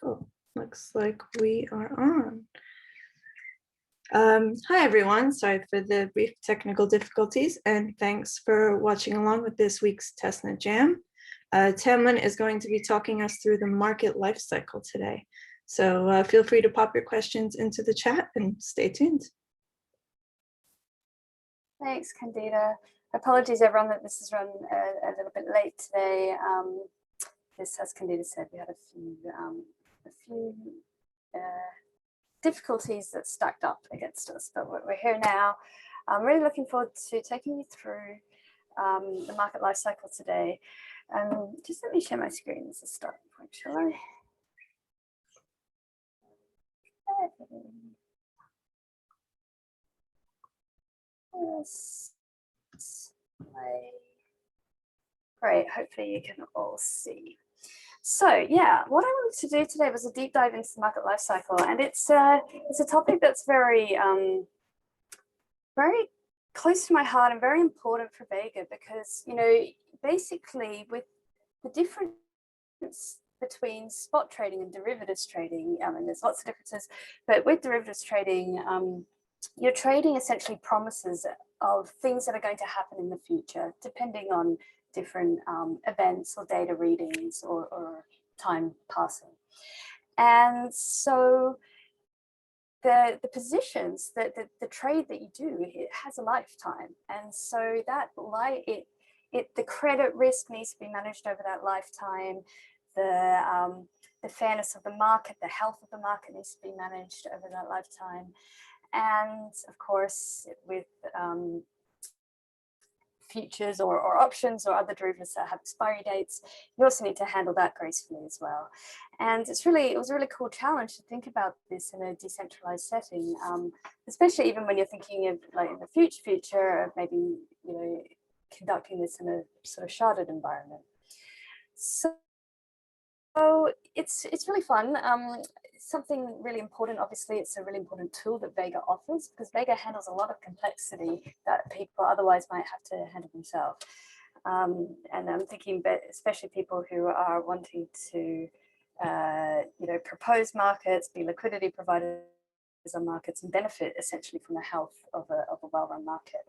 Cool. Looks like we are on. Hi, everyone. Sorry for the brief technical difficulties, and thanks for watching along with this week's Testnet Jam. Tamlin is going to be talking us through the market lifecycle today. So feel free to pop your questions into the chat and stay tuned. Thanks, Candida. Apologies, everyone, that this is run a little bit late today. This, as Candida said, we had a few difficulties that stacked up against us, but we're here now. I'm really looking forward to taking you through the market life cycle today. Just let me share my screen as a starting point, shall I? Yes. Great, hopefully you can all see. So yeah, what I wanted to do today was a deep dive into the market lifecycle, and it's a topic that's very close to my heart and very important for Vega, because basically with the difference between spot trading and derivatives trading, and there's lots of differences, but with derivatives trading, you're trading essentially promises of things that are going to happen in the future, depending on different events or data readings or time passing. And so the positions, the trade that you do, it has a lifetime. And so that the credit risk needs to be managed over that lifetime. The fairness of the market, the health of the market needs to be managed over that lifetime. And of course, with futures or options or other derivatives that have expiry dates, you also need to handle that gracefully as well. And it was a really cool challenge to think about this in a decentralized setting, especially even when you're thinking of like in the future of maybe conducting this in a sort of sharded environment. So it's really fun. Something really important, obviously, it's a really important tool that Vega offers, because Vega handles a lot of complexity that people otherwise might have to handle themselves. And I'm thinking, especially people who are wanting to, propose markets, be liquidity providers on markets, and benefit essentially from the health of a well-run market.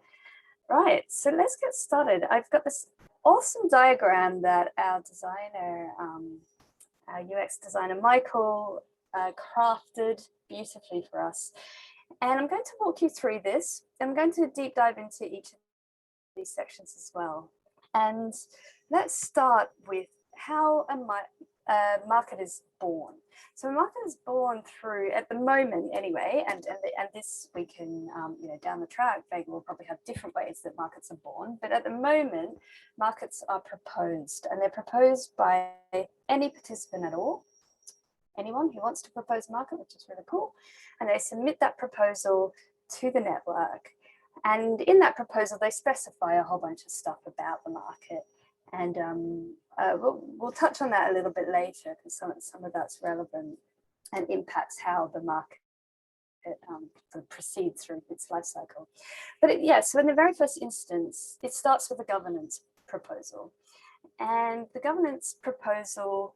Right, so let's get started. I've got this awesome diagram that our designer, our UX designer, Michael, crafted beautifully for us. And I'm going to walk you through this. I'm going to deep dive into each of these sections as well. And let's start with how a market is born. So a market is born through, at the moment anyway, and this we can, down the track, Vega will probably have different ways that markets are born. But at the moment, markets are proposed, and they're proposed by any participant at all. Anyone who wants to propose a market, which is really cool. And they submit that proposal to the network. And in that proposal, they specify a whole bunch of stuff about the market. And we'll touch on that a little bit later, because some of that's relevant and impacts how the market proceeds through its life cycle. But so in the very first instance, it starts with a governance proposal. And the governance proposal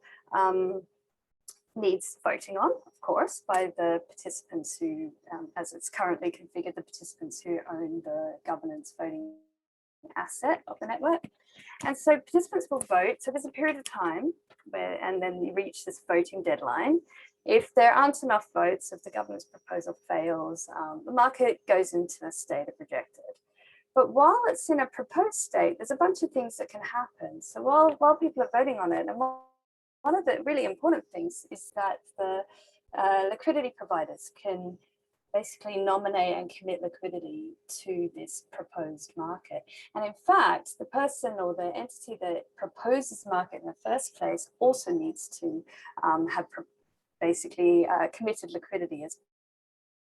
needs voting on, of course, by the participants who, as it's currently configured, the participants who own the governance voting asset of the network. And so participants will vote. So there's a period of time and then you reach this voting deadline. If there aren't enough votes, if the governance proposal fails, the market goes into a state of rejected. But while it's in a proposed state, there's a bunch of things that can happen. So while people are voting on it, and one of the really important things is that the liquidity providers can basically nominate and commit liquidity to this proposed market. And in fact, the person or the entity that proposes market in the first place also needs to have basically committed liquidity as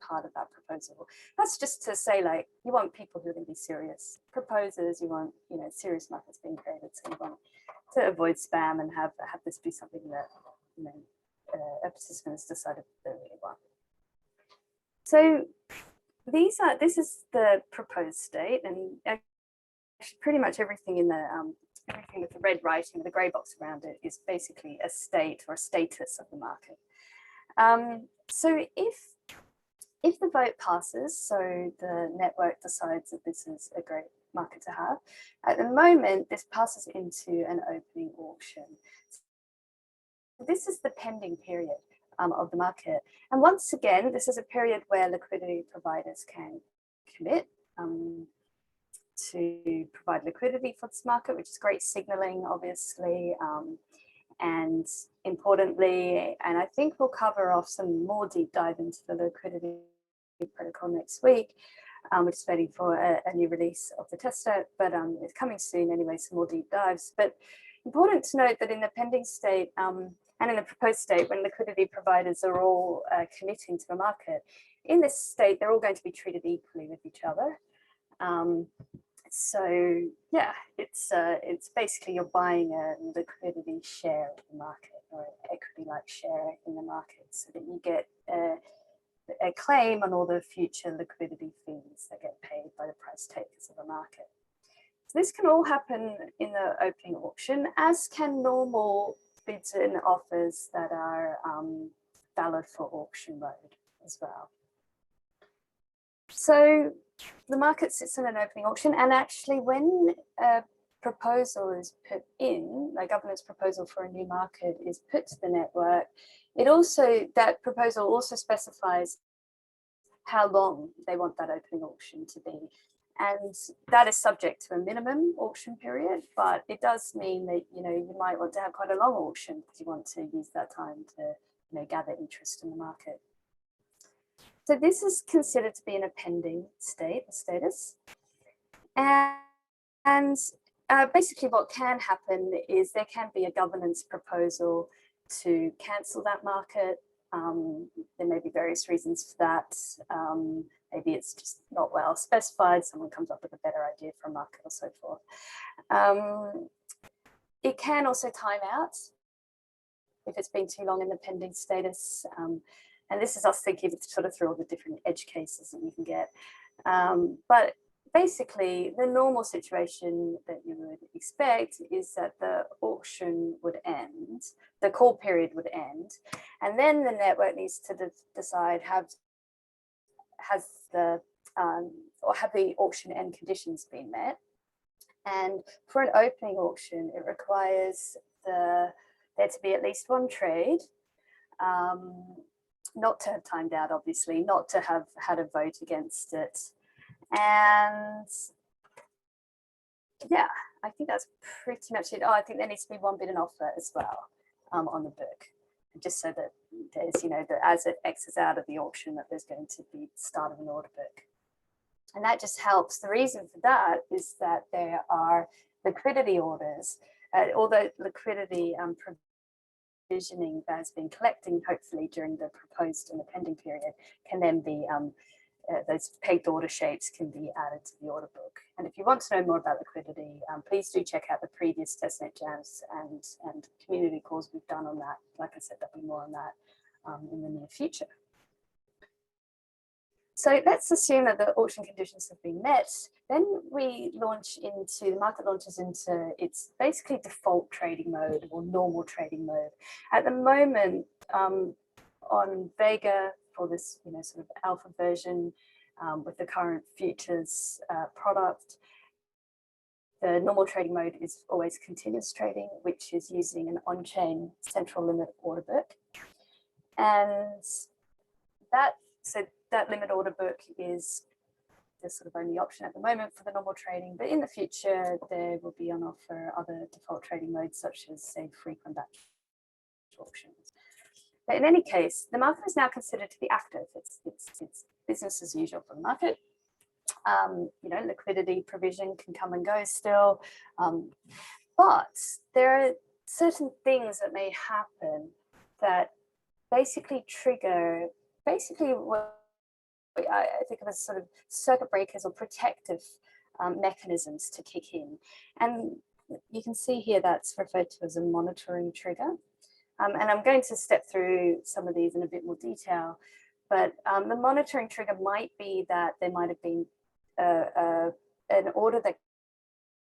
part of that proposal. That's just to say, like, you want people who are going to be serious proposers, you want, serious markets being created, so you want to avoid spam and have this be something that, a participant has decided they really want. So this is the proposed state, and pretty much everything in the everything with the red writing, the grey box around it, is basically a state or a status of the market. So if the vote passes, so the network decides that this is a great market to have, at the moment, this passes into an opening auction. This is the pending period of the market. And once again, this is a period where liquidity providers can commit to provide liquidity for this market, which is great signaling, obviously. And importantly, and I think we'll cover off some more deep dive into the liquidity protocol next week. We're just waiting for a new release of the testnet, but it's coming soon anyway, some more deep dives. But important to note that in the pending state and in the proposed state, when liquidity providers are all committing to the market, in this state, they're all going to be treated equally with each other. So yeah, it's basically you're buying a liquidity share of the market or an equity-like share in the market, so that you get a claim on all the future liquidity fees that get paid by the price takers of the market. So this can all happen in the opening auction, as can normal bids and offers that are valid for auction mode as well. So the market sits in an opening auction, and actually when a proposal is put in, a government's proposal for a new market is put to the network, that proposal also specifies how long they want that opening auction to be. And that is subject to a minimum auction period, but it does mean that you might want to have quite a long auction because you want to use that time to gather interest in the market. So this is considered to be in a pending status. And basically what can happen is there can be a governance proposal to cancel that market. There may be various reasons for that. Maybe it's just not well specified. Someone comes up with a better idea for a market or so forth. It can also time out if it's been too long in the pending status. And this is us thinking sort of through all the different edge cases that you can get. But basically, the normal situation that you would expect is that the auction would end, the call period would end, and then the network needs to decide have the auction end conditions been met. And for an opening auction, it requires there to be at least one trade. Not to have timed out, obviously, not to have had a vote against it. And yeah, I think that's pretty much it. Oh, I think there needs to be one bid and offer as well on the book, just so that there's, that as it exits out of the auction, that there's going to be the start of an order book. And that just helps. The reason for that is that there are liquidity orders, although liquidity provisioning that has been collecting, hopefully during the proposed and the pending period, can then be those pegged order shapes can be added to the order book. And if you want to know more about liquidity, please do check out the previous testnet jams and community calls we've done on that. Like I said, there'll be more on that in the near future. So let's assume that the auction conditions have been met. Then the market launches into its basically default trading mode or normal trading mode. At the moment, on Vega, for this sort of alpha version with the current futures product, the normal trading mode is always continuous trading, which is using an on-chain central limit order book. And that limit order book is the sort of only option at the moment for the normal trading, but in the future there will be on offer other default trading modes such as, say, frequent batch auctions. But in any case, the market is now considered to be active. It's business as usual for the market. Liquidity provision can come and go still, but there are certain things that may happen that basically trigger what I think of as sort of circuit breakers or protective mechanisms to kick in. And you can see here that's referred to as a monitoring trigger. And I'm going to step through some of these in a bit more detail, but the monitoring trigger might be that there might have been an order that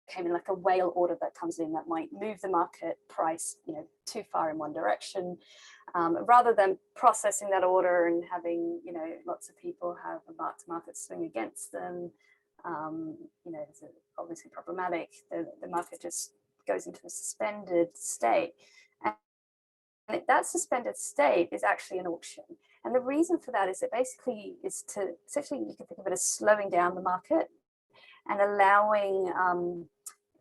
came in like a whale order that comes in that might move the market price, too far in one direction, rather than processing that order and having, lots of people have a mark-to-market swing against them, it's obviously problematic. The market just goes into a suspended state. And that suspended state is actually an auction. And the reason for that is it basically is to, essentially you can think of it as slowing down the market and allowing,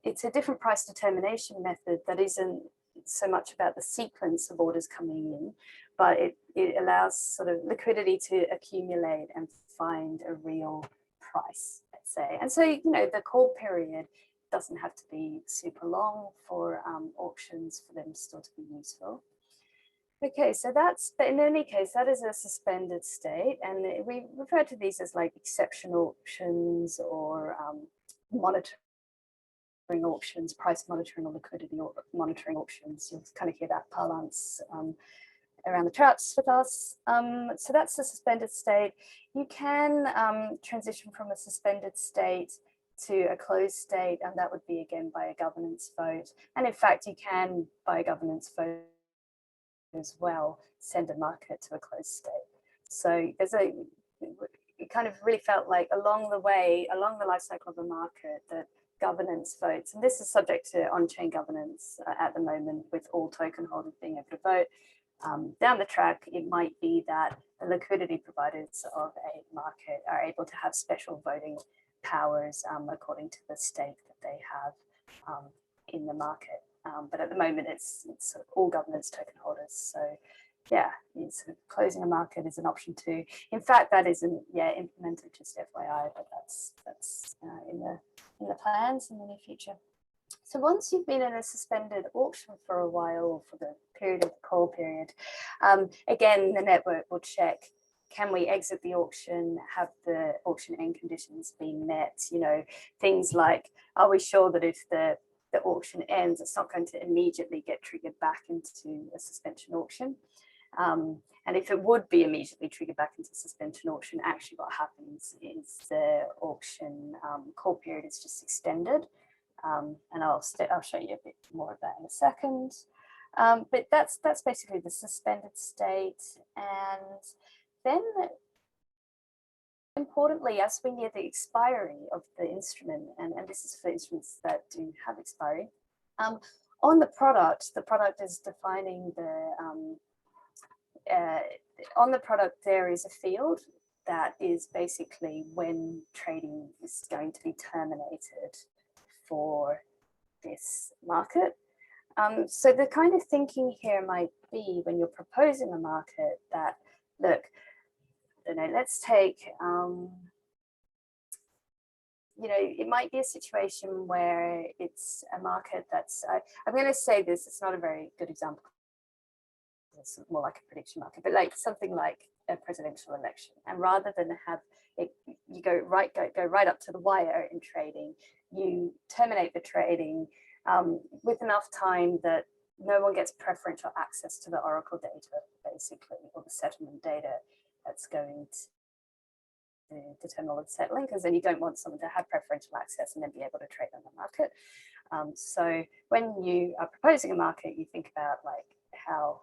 it's a different price determination method that isn't so much about the sequence of orders coming in, but it allows sort of liquidity to accumulate and find a real price, let's say. And so, the call period doesn't have to be super long for auctions for them still to be useful. Okay, so but in any case, that is a suspended state, and we refer to these as like exceptional auctions or monitoring auctions, price monitoring or liquidity monitoring auctions. You'll kind of hear that parlance around the traps with us. So that's the suspended state. You can transition from a suspended state to a closed state, and that would be again by a governance vote. And in fact, you can, by a governance vote as well, send a market to a closed state. So it kind of really felt like along the life cycle of the market, that governance votes, and this is subject to on-chain governance at the moment with all token holders being able to vote. Down the track, it might be that the liquidity providers of a market are able to have special voting powers according to the stake that they have in the market. But at the moment, it's sort of all governance token holders. So yeah, sort of closing a market is an option too. In fact, that isn't implemented, just FYI, but that's in the plans in the near future. So once you've been in a suspended auction for a while, for the period of the call period, again, the network will check, can we exit the auction? Have the auction end conditions been met? Things like, are we sure that if the auction ends, it's not going to immediately get triggered back into a suspension auction? And if it would be immediately triggered back into suspension auction, actually what happens is the auction call period is just extended. And I'll show you a bit more of that in a second. But that's basically the suspended state. And then importantly, as we near the expiry of the instrument, and this is for instruments that do have expiry, on the product is defining on the product there is a field that is basically when trading is going to be terminated for this market. So the kind of thinking here might be, when you're proposing a market, that, look, I don't know, let's take, it might be a situation where it's a market that's, I'm going to say this, it's not a very good example, it's more like a prediction market, but like something like a presidential election. And rather than have it, you go right up to the wire in trading, you terminate the trading with enough time that no one gets preferential access to the Oracle data, basically, or the settlement data that's going to determine all the settling, because then you don't want someone to have preferential access and then be able to trade on the market. So when you are proposing a market, you think about like how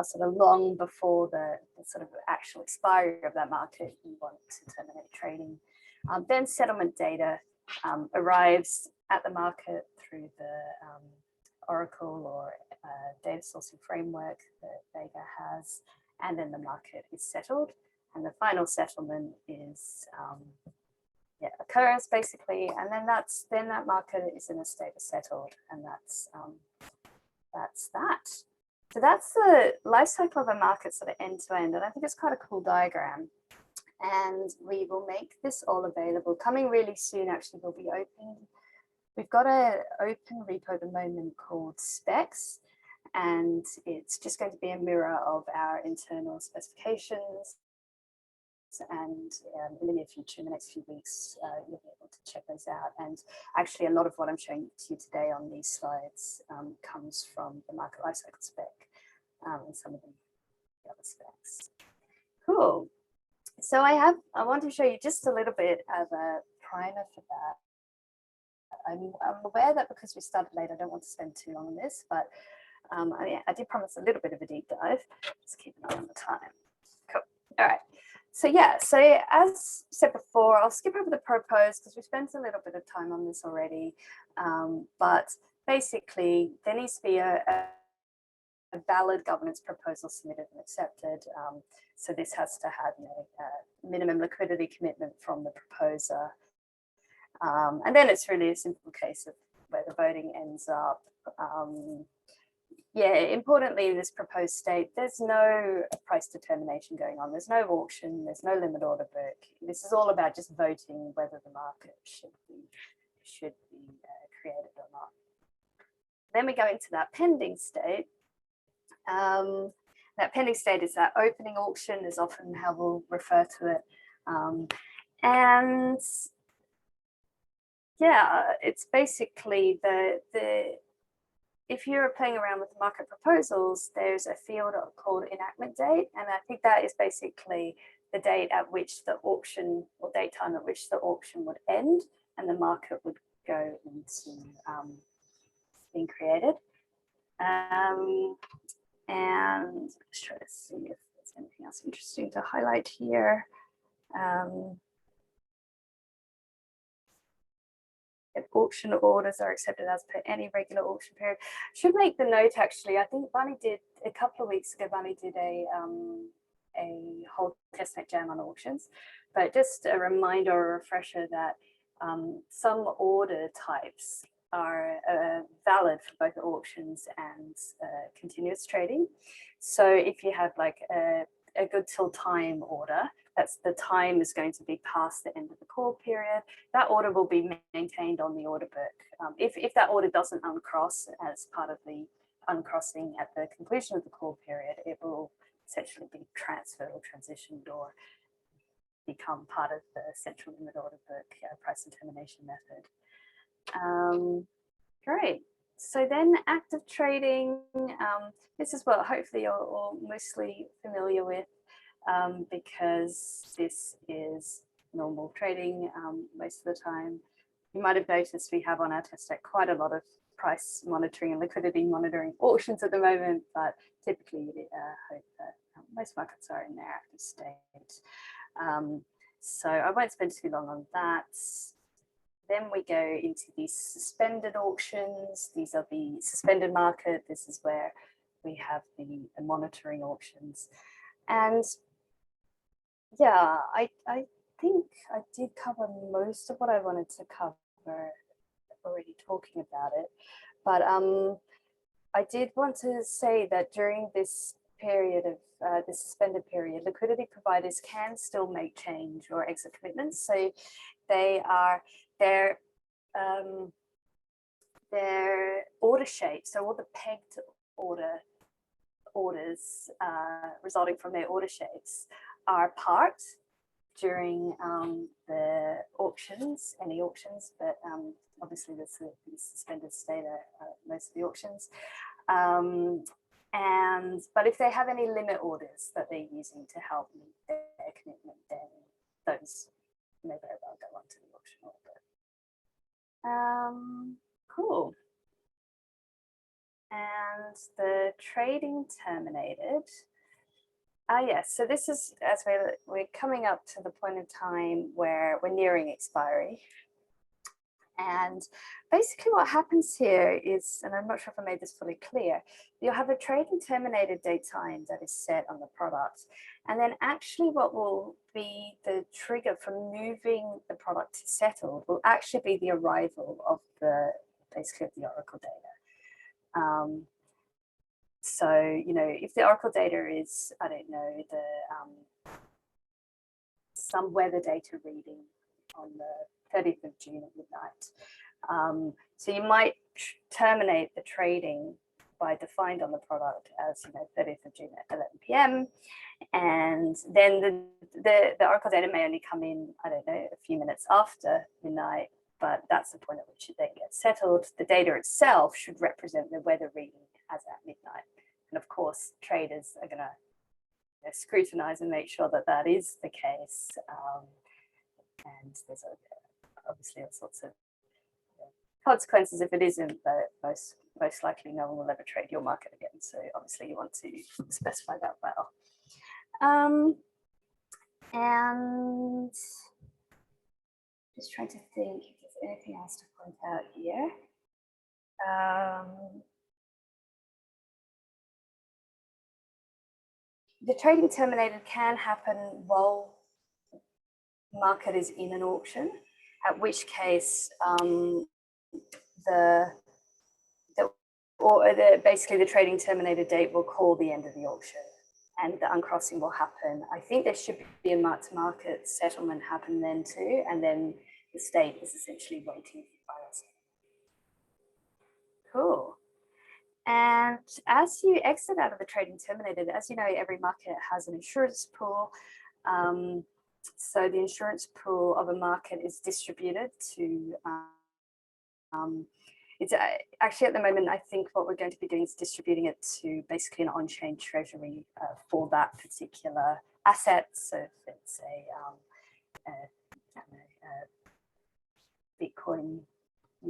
sort of long before the sort of actual expiry of that market you want to terminate trading. Then settlement data arrives at the market through the Oracle or data sourcing framework that Vega has, and then the market is settled. And the final settlement is occurs basically, and then that market is in a state of settled, and that's that. So that's the life cycle of a market sort of end to end, and I think it's quite a cool diagram. And we will make this all available. Coming really soon, actually, we'll be open. We've got an open repo at the moment called Specs, and it's just going to be a mirror of our internal specifications. And in the near future, in the next few weeks, you'll be able to check those out. And actually, a lot of what I'm showing to you today on these slides comes from the market lifecycle spec and some of the other specs. Cool. So I want to show you just a little bit of a primer for that. I'm aware that because we started late, I don't want to spend too long on this, but I did promise a little bit of a deep dive. Just keep an eye on the time. Cool. All right. So yeah, so as said before, I'll skip over the proposed because we spent a little bit of time on this already. But basically, there needs to be a valid governance proposal submitted and accepted. So this has to have a minimum liquidity commitment from the proposer. And then it's really a simple case of where the voting ends up. Yeah, importantly, in this proposed state, there's no price determination going on. There's no auction, there's no limit order book. This is all about just voting whether the market should be created or not. Then we go into that pending state. That pending state is that opening auction, is often how we'll refer to it. And yeah, it's basically if you're playing around with market proposals, there's a field called enactment date. And I think that is basically the date at which the auction, or date time at which the auction would end and the market would go into being created. And let's try to see if there's anything else interesting to highlight here. If auction orders are accepted as per any regular auction period. Should make the note actually, I think Bunny did a couple of weeks ago, Bunny did a whole testnet jam on auctions, but just a reminder or a refresher that some order types are valid for both auctions and continuous trading. So if you have like a good till time order, that's the time is going to be past the end of the call period, that order will be maintained on the order book. If that order doesn't uncross as part of the uncrossing at the conclusion of the call period, it will essentially be transferred or transitioned or become part of the central limit order book price determination method. Great. So then active trading, this is what hopefully you're all mostly familiar with, because this is normal trading most of the time. You might have noticed we have on our testnet quite a lot of price monitoring and liquidity monitoring auctions at the moment, but typically hope that most markets are in their active state. So I won't spend too long on that. Then we go into these suspended auctions. These are the suspended market. This is where we have the monitoring auctions. And yeah, I think I did cover most of what I wanted to cover already talking about it. But I did want to say that during this period of the suspended period, liquidity providers can still make change or exit commitments. So their order shape, so all the pegged orders resulting from their order shapes are parked during the auctions, any auctions, but obviously the suspended state are most of the auctions. But if they have any limit orders that they're using to help meet their commitment, then those may very well go on to the auction order. Cool. And the trading terminated. Yes, so this is, as we're coming up to the point in time where we're nearing expiry. And basically what happens here is, and I'm not sure if I made this fully clear, you'll have a trading terminated date time that is set on the product. And then actually what will be the trigger for moving the product to settled will actually be the arrival of basically of the Oracle data. So, you know, if the Oracle data is, I don't know, some weather data reading on the 30th of June at midnight. So you might terminate the trading by defined on the product as, you know, 30th of June at 11 p.m. And then the Oracle data may only come in, I don't know, a few minutes after midnight, but that's the point at which it then gets settled. The data itself should represent the weather reading as at midnight. And of course, traders are going to scrutinize and make sure that that is the case. And there's obviously all sorts of consequences if it isn't, but most likely no one will ever trade your market again. So obviously you want to specify that well. And just trying to think if there's anything else to point out here. The trading terminated can happen while market is in an auction, at which case basically the trading terminated date will call the end of the auction and the uncrossing will happen. I think there should be a mark-to-market settlement happen then too, and then the state is essentially waiting for us. Cool. And as you exit out of the trading terminated, as you know, every market has an insurance pool. So the insurance pool of a market is distributed to, it's actually at the moment, I think what we're going to be doing is distributing it to basically an on-chain treasury for that particular asset. So if it's a Bitcoin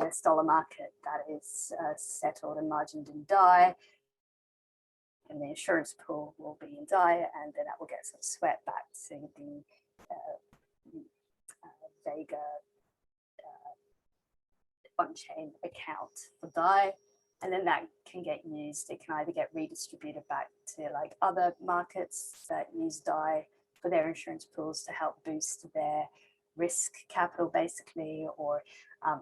US dollar market that is settled and margined in DAI, and the insurance pool will be in DAI, and then that will get sort of swept back to the Vega on-chain account for DAI, and then that can get used. It can either get redistributed back to like other markets that use DAI for their insurance pools to help boost their risk capital basically, or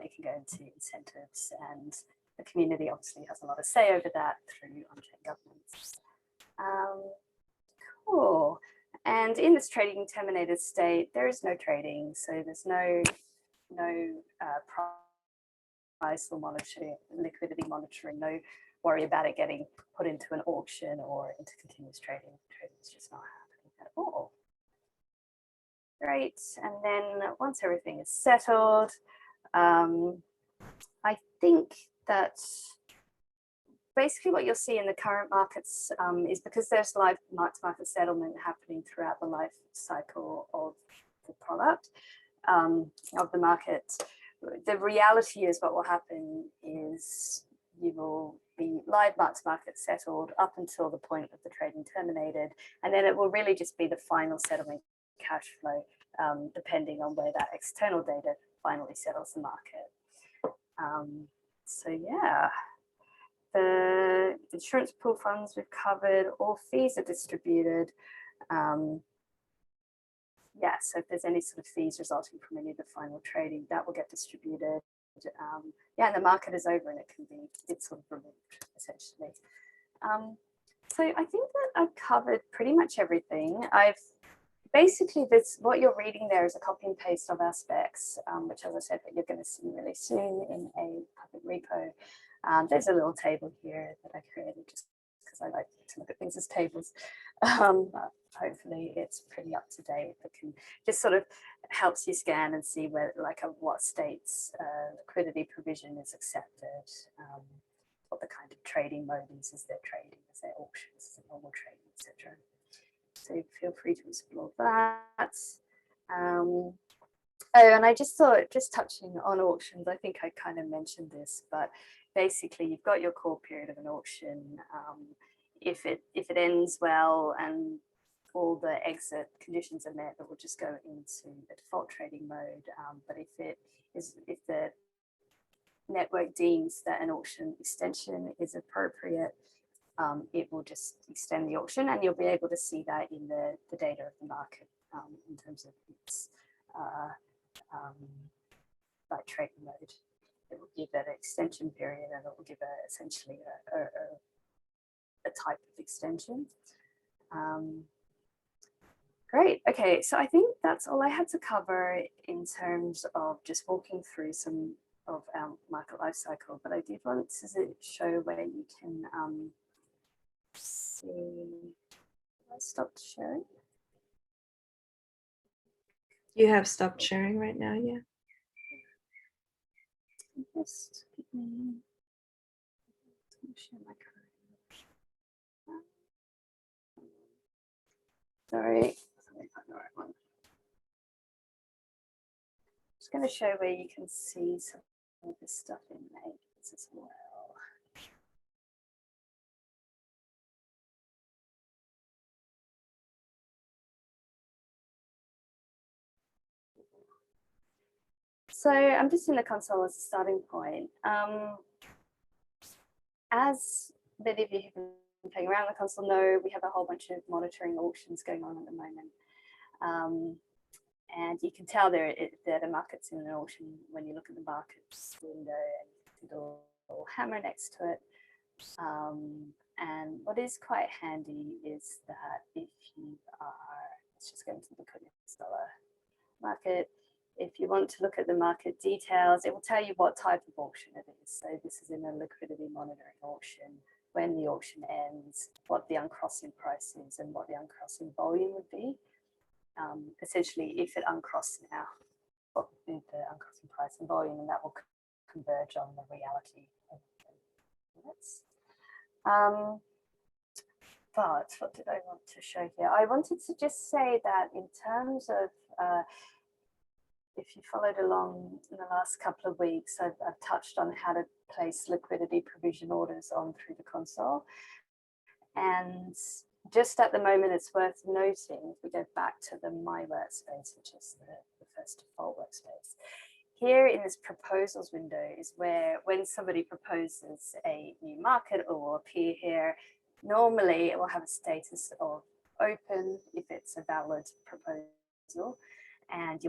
it can go into incentives, and the community obviously has a lot of say over that through on-chain governance. Cool. And in this trading terminated state, there is no trading, so there's no price or monitoring, liquidity monitoring, no worry about it getting put into an auction or into continuous trading. Trading is just not happening at all. Great. And then once everything is settled, I think that basically what you'll see in the current markets is because there's live market settlement happening throughout the life cycle of the product, of the market. The reality is what will happen is you will be live market settled up until the point of the trading terminated, and then it will really just be the final settlement cash flow, depending on where that external data finally settles the market. So yeah, the insurance pool funds we've covered, all fees are distributed. Yeah, so if there's any sort of fees resulting from any of the final trading, that will get distributed. Yeah, and the market is over and it's sort of removed essentially. So I think that I've covered pretty much everything. Basically, what you're reading there is a copy and paste of our specs, which, as I said, that you're going to see really soon in a public repo. There's a little table here that I created just because I like to look at things as tables. But hopefully, it's pretty up to date. It can just sort of helps you scan and see where, like, what states liquidity provision is accepted, what the kind of trading mode is there trading, is there auctions, is there normal trading, etc. So feel free to explore that. Oh, and I just thought, just touching on auctions, I think I kind of mentioned this, but basically you've got your core period of an auction. If it ends well and all the exit conditions are met, it will just go into the default trading mode. But if the network deems that an auction extension is appropriate, it will just extend the auction, and you'll be able to see that in the data of the market in terms of its like trading mode. It will give that extension period, and it will give essentially a type of extension. Great. Okay, so I think that's all I had to cover in terms of just walking through some of our market life cycle, but I did want to show where you can see. I stopped sharing. You have stopped sharing right now, yeah. Just give me. Share my card. Sorry, let me find the right one. Just going to show where you can see some of this stuff in Vegas as well. So I'm just in the console as a starting point. As many of you who've been playing around the console know, we have a whole bunch of monitoring auctions going on at the moment. And you can tell there the market's in an auction when you look at the markets window and you see the little hammer next to it. And what is quite handy is that if you are, let's just go into the dollar market. If you want to look at the market details, it will tell you what type of auction it is. So this is in a liquidity monitoring auction, when the auction ends, what the uncrossing price is, and what the uncrossing volume would be. Essentially, if it uncrosses now, what would be the uncrossing price and volume, and that will converge on the reality of the minutes. But what did I want to show here? I wanted to just say that in terms of if you followed along in the last couple of weeks, I've touched on how to place liquidity provision orders on through the console. And just at the moment, it's worth noting, if we go back to the My Workspace, which is the first default workspace, here in this proposals window is where when somebody proposes a new market, it will appear here. Normally, it will have a status of open if it's a valid proposal. And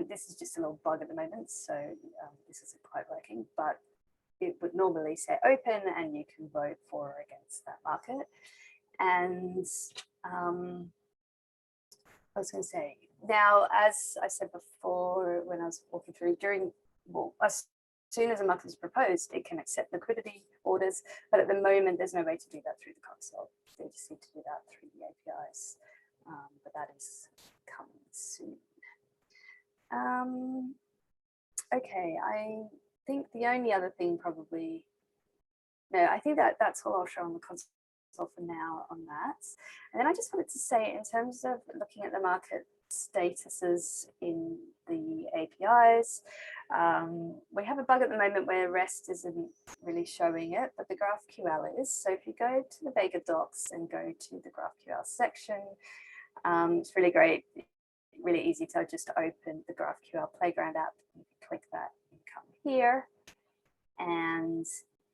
this is just a little bug at the moment, so this isn't quite working, but it would normally say open and you can vote for or against that market. And I was going to say, now, as I said before, when I was walking through, as soon as a market is proposed, it can accept liquidity orders, but at the moment, there's no way to do that through the console. They just need to do that through the APIs, but that is coming soon. Okay, I think the only other thing probably, no, I think that's all I'll show on the console for now on that. And then I just wanted to say, in terms of looking at the market statuses in the APIs, we have a bug at the moment where REST isn't really showing it, but the GraphQL is. So if you go to the Vega docs and go to the GraphQL section, it's really great. Really easy to just open the Graphql Playground app. You can click that and come here. And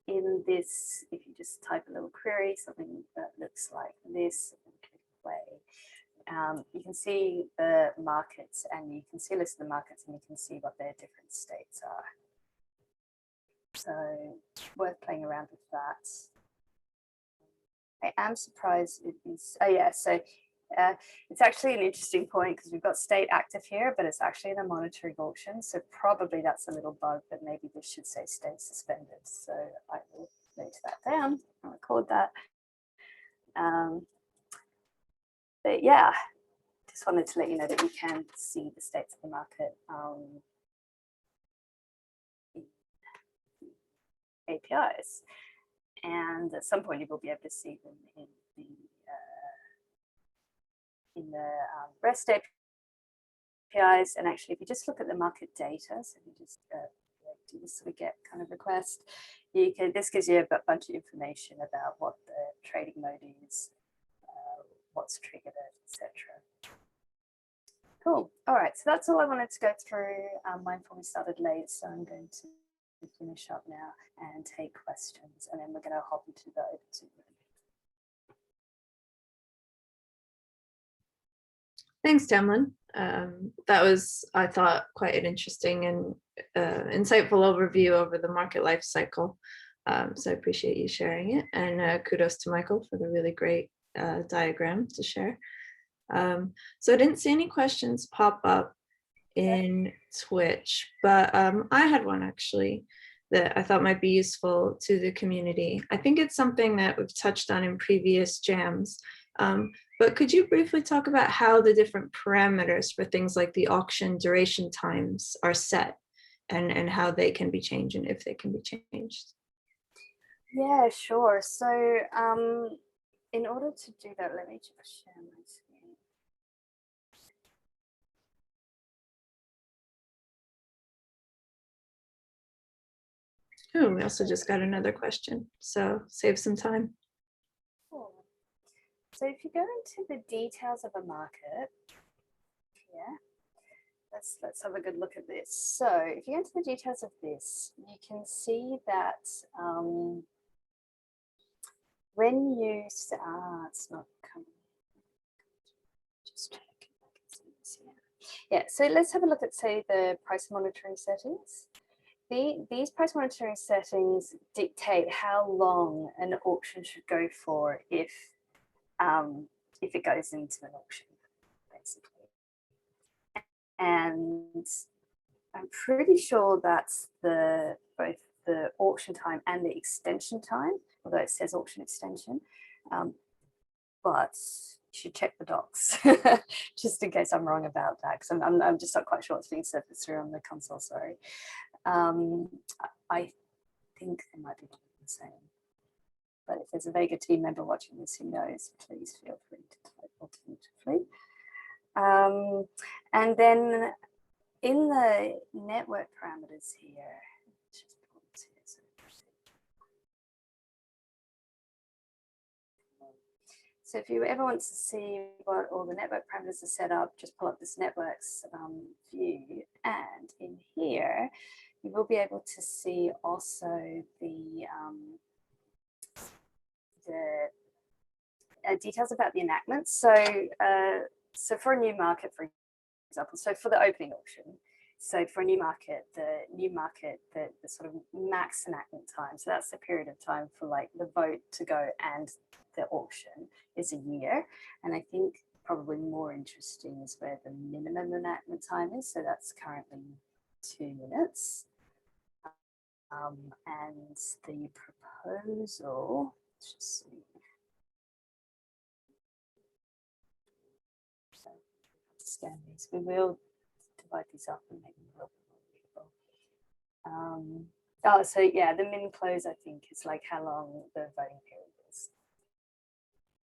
in this, if you just type a little query, something that looks like this, and click play, you can see the markets and you can see a list of the markets and you can see what their different states are. So worth playing around with that. I am surprised it is, oh yeah, so it's actually an interesting point because we've got state active here, but it's actually in a monitoring auction. So probably that's a little bug, but maybe this should say state suspended. So I will note that down. I'll record that. But yeah, just wanted to let you know that you can see the states of the market in APIs. And at some point you will be able to see them in the REST APIs. And actually, if you just look at the market data, so you just do this so we get kind of request, you can, this gives you a bunch of information about what the trading mode is, what's triggered it, etc. Cool. All right, so that's all I wanted to go through. Mindful we started late, so I'm going to finish up now and take questions, and then we're going to hop into the open. Thanks, Tamlin. That was, I thought, quite an interesting and insightful overview over the market life cycle. So I appreciate you sharing it. And kudos to Michael for the really great diagram to share. So I didn't see any questions pop up in Twitch, but I had one actually that I thought might be useful to the community. I think it's something that we've touched on in previous jams. But could you briefly talk about how the different parameters for things like the auction duration times are set and how they can be changed and if they can be changed? Yeah, sure. So in order to do that, let me just share my screen. Oh, we also just got another question, so save some time. Cool. So if you go into the details of a market, yeah, let's have a good look at this. So if you go into the details of this, you can see that when you it's not coming. Just check. Yeah, so let's have a look at, say, the price monitoring settings. These price monitoring settings dictate how long an auction should go for if it goes into an auction, basically. And I'm pretty sure that's both the auction time and the extension time, although it says auction extension. But you should check the docs just in case I'm wrong about that, because I'm just not quite sure what's being surfaced through on the console. Sorry. I think they might be the same. But if there's a Vega team member watching this who knows, please feel free to type alternatively. And then in the network parameters here, so if you ever want to see what all the network parameters are set up, just pull up this networks view. And in here, you will be able to see also the details about the enactments. So for a new market, for example, so for the opening auction, so for a new market, the sort of max enactment time, so that's the period of time for like the vote to go and the auction is a year. And I think probably more interesting is where the minimum enactment time is. So that's currently 2 minutes. And the proposal, let's just see. So scan these. We will divide these up and make them a little bit more readable. Oh, so yeah, the min close, I think, is like how long the voting period is.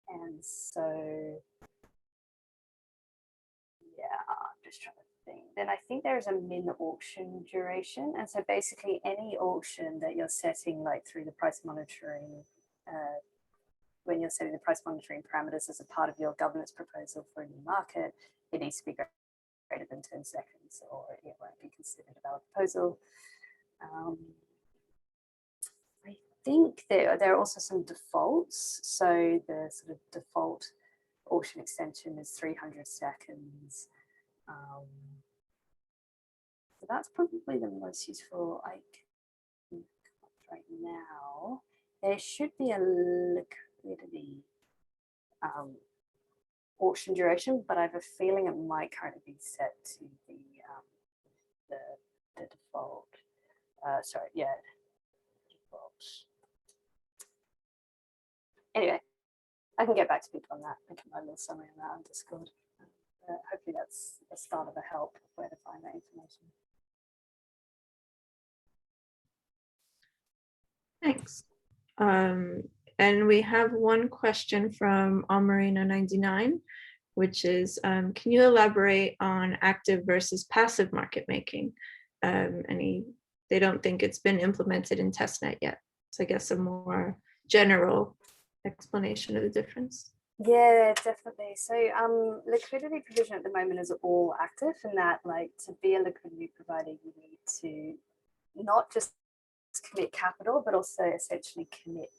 And so, yeah, I'm just trying to think. Then I think there is a min auction duration. And so basically any auction that you're setting like through the price monitoring, when you're setting the price monitoring parameters as a part of your governance proposal for a new market, it needs to be greater than 10 seconds or it won't be considered a valid proposal. I think there are also some defaults. So the sort of default auction extension is 300 seconds. So that's probably the most useful I can right now. There should be a liquidity auction duration, but I have a feeling it might currently be set to the default. Sorry, yeah, default. Anyway, I can get back to people on that. I can write a little summary on that on Discord. Hopefully that's the start of a help of where to find that information. Thanks. And we have one question from Almarino99, which is, can you elaborate on active versus passive market making? They don't think it's been implemented in testnet yet. So I guess a more general explanation of the difference. Yeah, definitely. So liquidity provision at the moment is all active, and that like to be a liquidity provider, you need to not just commit capital, but also essentially commit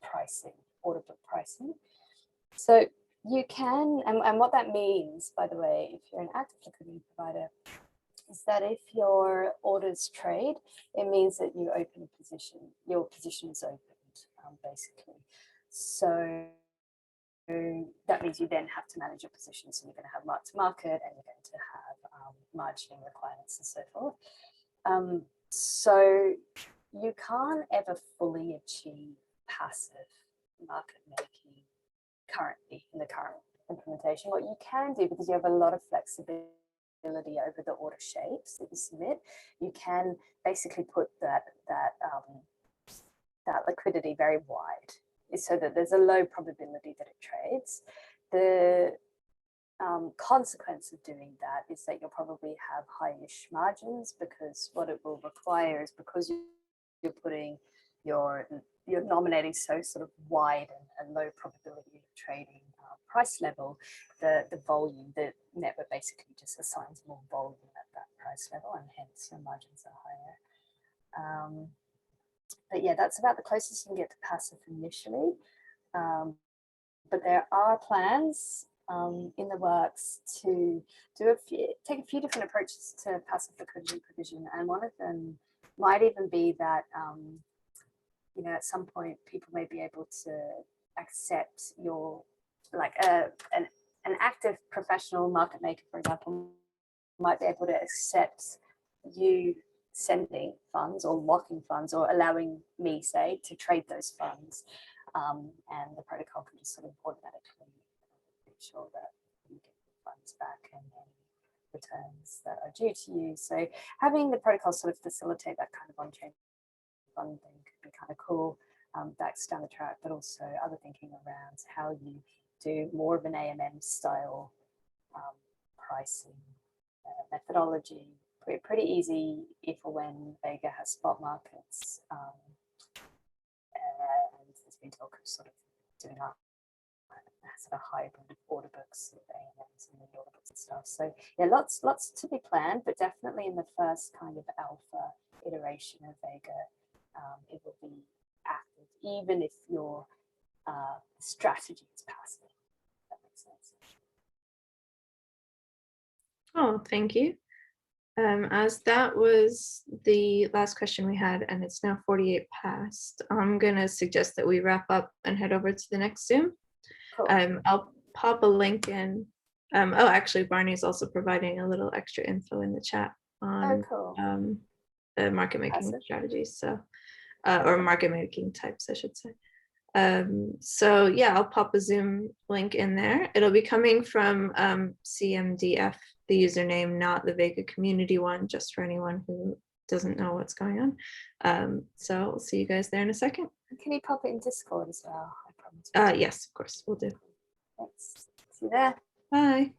pricing, order book pricing. So you can, and what that means, by the way, if you're an active liquidity provider, is that if your orders trade, it means that you open a position, your position is opened, basically. So that means you then have to manage your position. So you're going to have mark to market and you're going to have margining requirements and so forth. So you can't ever fully achieve passive market making currently in the current implementation. What you can do, because you have a lot of flexibility over the order shapes that you submit, you can basically put that liquidity very wide, so that there's a low probability that it trades. The consequence of doing that is that you'll probably have high-ish margins, because what it will require is, because you're putting you're nominating so sort of wide and low probability of trading price level, the volume, the network basically just assigns more volume at that price level, and hence your margins are higher. But yeah, that's about the closest you can get to passive initially. But there are plans in the works to take a few different approaches to passive liquidity provision, and one of them might even be that you know, at some point people may be able to accept your, like an active professional market maker, for example, might be able to accept you sending funds or locking funds or allowing me, say, to trade those funds, and the protocol can just sort of automatically make sure that you get the funds back and any returns that are due to you. So having the protocol sort of facilitate that kind of on-chain funding could be kind of cool. That's down the track, but also other thinking around how you do more of an AMM style pricing methodology. Pretty easy if or when Vega has spot markets, and there's been talk of sort of doing up sort of hybrid order books with AMMs and the order books and stuff. So yeah, lots to be planned, but definitely in the first kind of alpha iteration of Vega, it will be active, even if your strategy is passive. If that makes sense. Oh, thank you. As that was the last question we had, and it's now 48 past, I'm going to suggest that we wrap up and head over to the next Zoom. Cool. I'll pop a link in. Oh, actually, Barney's also providing a little extra info in the chat on the market making strategies, so or market making types, I should say. So yeah, I'll pop a Zoom link in there. It'll be coming from CMDF, the username, not the Vega community one, just for anyone who doesn't know what's going on. So I'll see you guys there in a second. Can you pop it in Discord as well? I promise. Yes, of course, we'll do. Thanks. See you there. Bye.